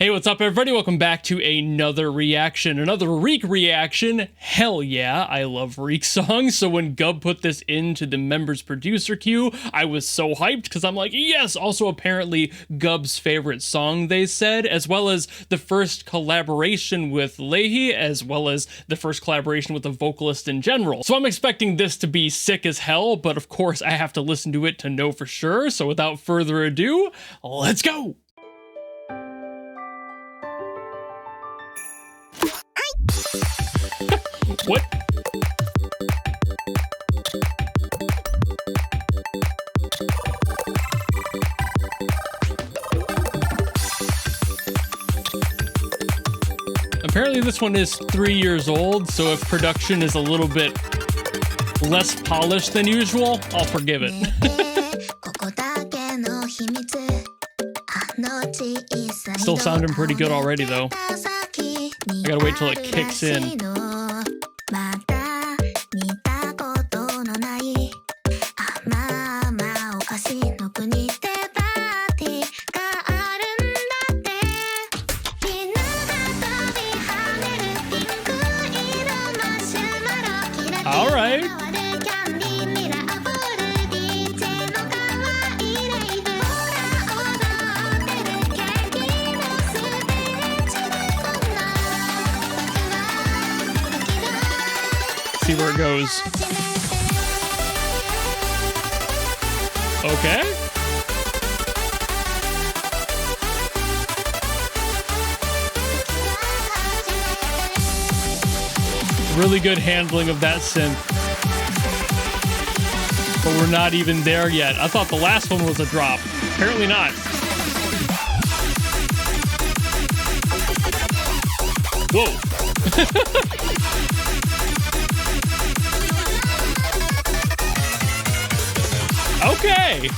Hey, what's up, everybody? Welcome back to another reaction, another ReeK reaction. Hell yeah, I love ReeK songs. So when Gub put this into the members producer queue, I was so hyped because I'm like, yes. Also, apparently Gub's favorite song, they said, as well as the first collaboration with L4hee, as well as the first collaboration with a vocalist in general. So I'm expecting this to be sick as hell, but of course I have to listen to it to know for sure. So without further ado, let's go. What? Apparently this one is 3 years old, so if production is a little bit less polished than usual, I'll forgive it. Still sounding pretty good already though. I gotta wait till it kicks in. All right. See where it goes. Okay. Really good handling of that synth. But we're not even there yet. I thought the last one was a drop. Apparently not. Whoa. Okay.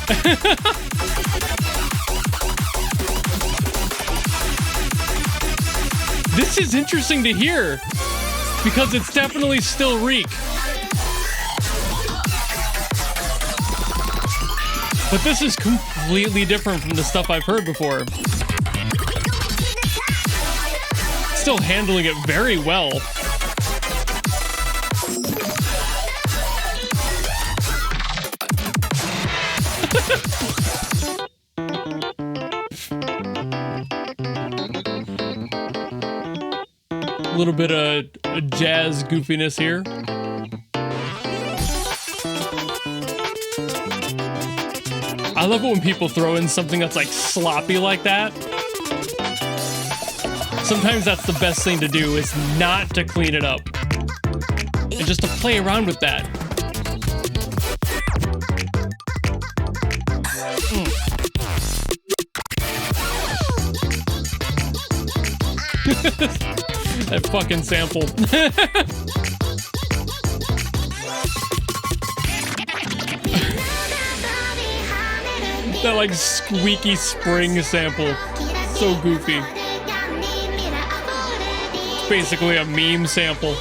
This is interesting to hear because it's definitely still ReeK. But this is completely different from the stuff I've heard before. Still handling it very well. A little bit of jazz goofiness here. I love it when people throw in something that's like sloppy like that. Sometimes that's the best thing to do, is not to clean it up. And just to play around with that. That fucking sample. That like squeaky spring sample. So goofy. It's basically a meme sample.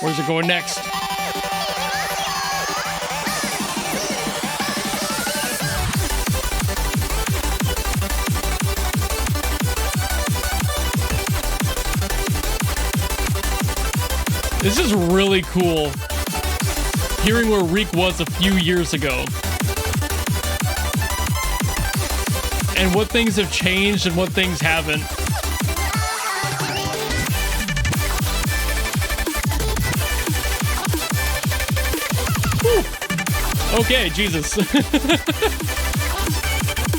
Where's it going next? This is really cool, hearing where ReeK was a few years ago. And what things have changed and what things haven't. Whew. Okay, Jesus.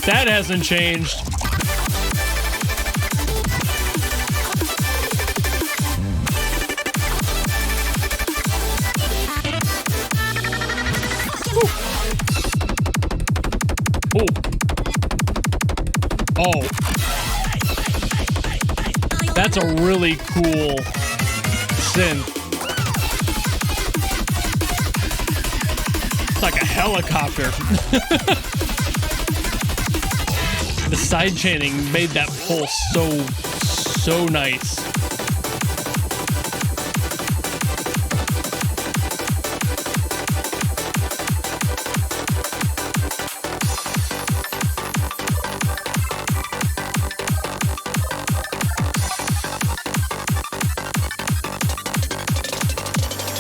That hasn't changed. Oh. Oh. That's a really cool synth. It's like a helicopter. The side chaining made that pulse so nice.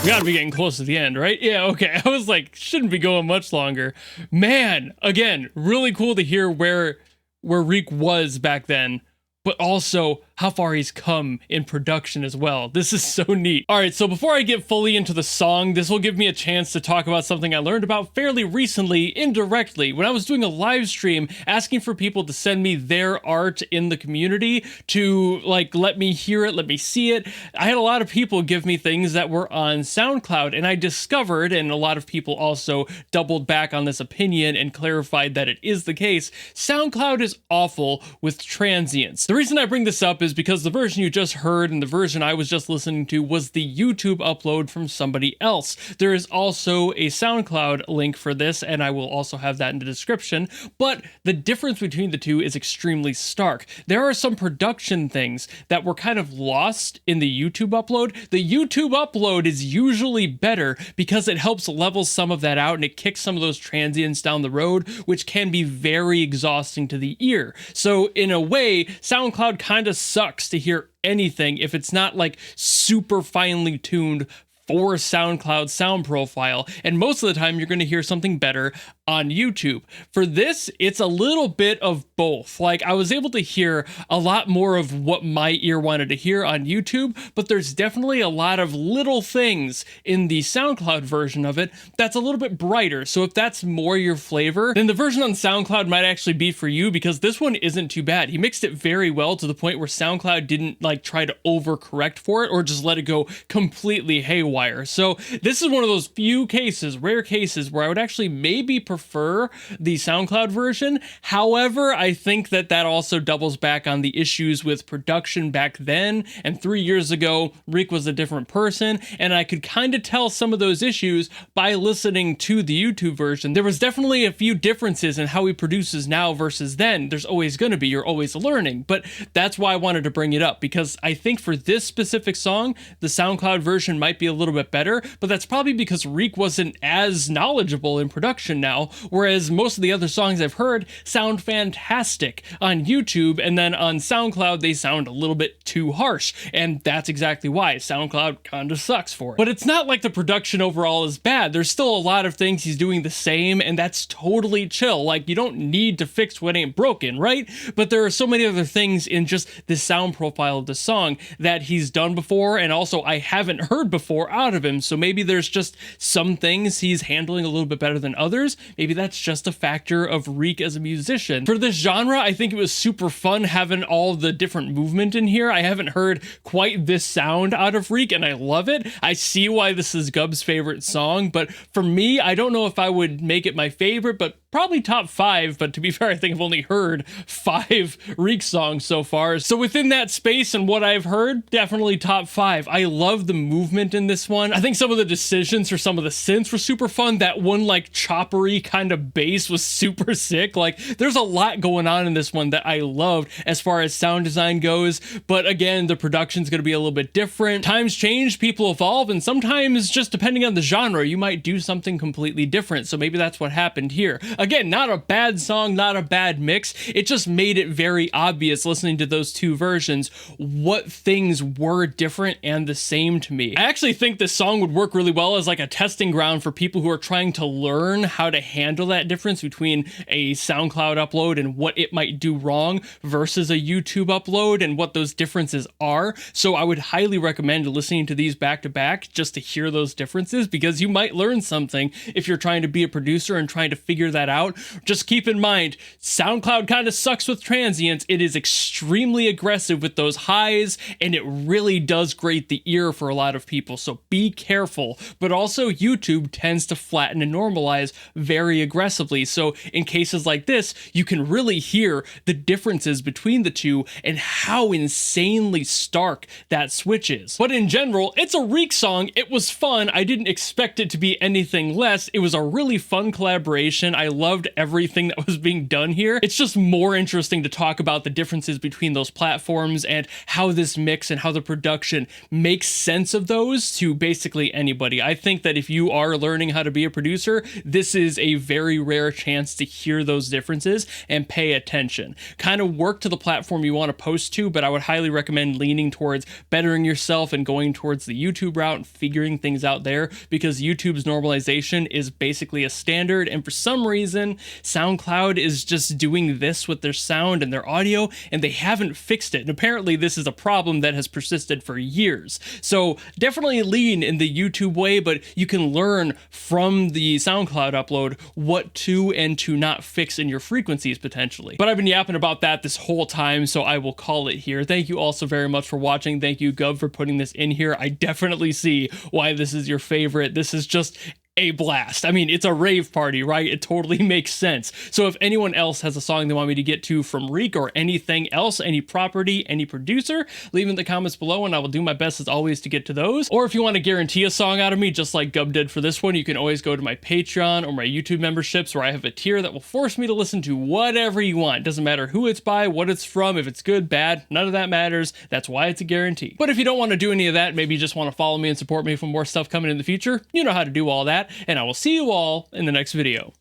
We gotta be getting close to the end, right? Yeah, okay. I was like, shouldn't be going much longer. Man, again, really cool to hear where ReeK was back then, but also how far he's come in production as well. This is so neat. All right, so before I get fully into the song, this will give me a chance to talk about something I learned about fairly recently, indirectly, when I was doing a live stream asking for people to send me their art in the community to, like, let me hear it, let me see it. I had a lot of people give me things that were on SoundCloud, and I discovered, and a lot of people also doubled back on this opinion and clarified that it is the case, SoundCloud is awful with transients. The reason I bring this up is because the version you just heard and the version I was just listening to was the YouTube upload from somebody else. There is also a SoundCloud link for this, and I will also have that in the description, but the difference between the two is extremely stark. There are some production things that were kind of lost in the YouTube upload. The YouTube upload is usually better because it helps level some of that out and it kicks some of those transients down the road, which can be very exhausting to the ear. So in a way, SoundCloud kind of sucks to hear anything if it's not like super finely tuned for SoundCloud sound profile, and most of the time you're going to hear something better on YouTube. For this, it's a little bit of both. Like, I was able to hear a lot more of what my ear wanted to hear on YouTube, but there's definitely a lot of little things in the SoundCloud version of it that's a little bit brighter. So if that's more your flavor, then the version on SoundCloud might actually be for you, because this one isn't too bad. He mixed it very well to the point where SoundCloud didn't like try to overcorrect for it or just let it go completely haywire. So this is one of those few cases, rare cases, where I would actually maybe prefer the SoundCloud version. However, I think that that also doubles back on the issues with production back then, and 3 years ago, ReeK was a different person, and I could kind of tell some of those issues by listening to the YouTube version. There was definitely a few differences in how he produces now versus then. There's always going to be, you're always learning, but that's why I wanted to bring it up, because I think for this specific song, the SoundCloud version might be a little bit better, but that's probably because ReeK wasn't as knowledgeable in production now, whereas most of the other songs I've heard sound fantastic on YouTube, and then on SoundCloud they sound a little bit too harsh, and that's exactly why SoundCloud kinda sucks for it. But it's not like the production overall is bad. There's still a lot of things he's doing the same, and that's totally chill. Like, you don't need to fix what ain't broken, right? But there are so many other things in just the sound profile of the song that he's done before, and also I haven't heard before out of him, so maybe there's just some things he's handling a little bit better than others. Maybe that's just a factor of ReeK as a musician. For this genre, I think it was super fun having all the different movement in here. I haven't heard quite this sound out of ReeK, and I love it. I see why this is Gub's favorite song, but for me, I don't know if I would make it my favorite, but probably top 5, but to be fair, I think I've only heard 5 ReeK songs so far. So within that space and what I've heard, definitely top 5. I love the movement in this one. I think some of the decisions for some of the synths were super fun. That one like choppery kind of bass was super sick. Like, there's a lot going on in this one that I loved as far as sound design goes, but again, the production's gonna be a little bit different. Times change, people evolve, and sometimes just depending on the genre, you might do something completely different. So maybe that's what happened here. Again, not a bad song, not a bad mix. It just made it very obvious listening to those two versions what things were different and the same to me. I actually think this song would work really well as like a testing ground for people who are trying to learn how to handle that difference between a SoundCloud upload and what it might do wrong versus a YouTube upload and what those differences are. So I would highly recommend listening to these back to back just to hear those differences, because you might learn something if you're trying to be a producer and trying to figure that out. Just keep in mind, SoundCloud kind of sucks with transients. It is extremely aggressive with those highs, and it really does grate the ear for a lot of people, so be careful. But also, YouTube tends to flatten and normalize very aggressively, so in cases like this, you can really hear the differences between the two and how insanely stark that switch is. But in general, it's a ReeK song. It was fun. I didn't expect it to be anything less. It was a really fun collaboration. I loved everything that was being done here. It's just more interesting to talk about the differences between those platforms and how this mix and how the production makes sense of those to basically anybody. I think that if you are learning how to be a producer, this is a very rare chance to hear those differences and pay attention. Kind of work to the platform you want to post to, but I would highly recommend leaning towards bettering yourself and going towards the YouTube route and figuring things out there, because YouTube's normalization is basically a standard, and for some reason SoundCloud is just doing this with their sound and their audio, and they haven't fixed it. And apparently this is a problem that has persisted for years. So definitely lean in the YouTube way, but you can learn from the SoundCloud upload what to and to not fix in your frequencies potentially. But I've been yapping about that this whole time, so I will call it here. Thank you all so very much for watching. Thank you, Gub, for putting this in here. I definitely see why this is your favorite. This is just a blast. I mean, it's a rave party, right? It totally makes sense. So if anyone else has a song they want me to get to from ReeK or anything else, any property, any producer, leave in the comments below and I will do my best as always to get to those. Or if you want to guarantee a song out of me, just like Gub did for this one, you can always go to my Patreon or my YouTube memberships, where I have a tier that will force me to listen to whatever you want. It doesn't matter who it's by, what it's from, if it's good, bad, none of that matters. That's why it's a guarantee. But if you don't want to do any of that, maybe you just want to follow me and support me for more stuff coming in the future, you know how to do all that. And I will see you all in the next video.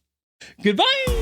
Goodbye!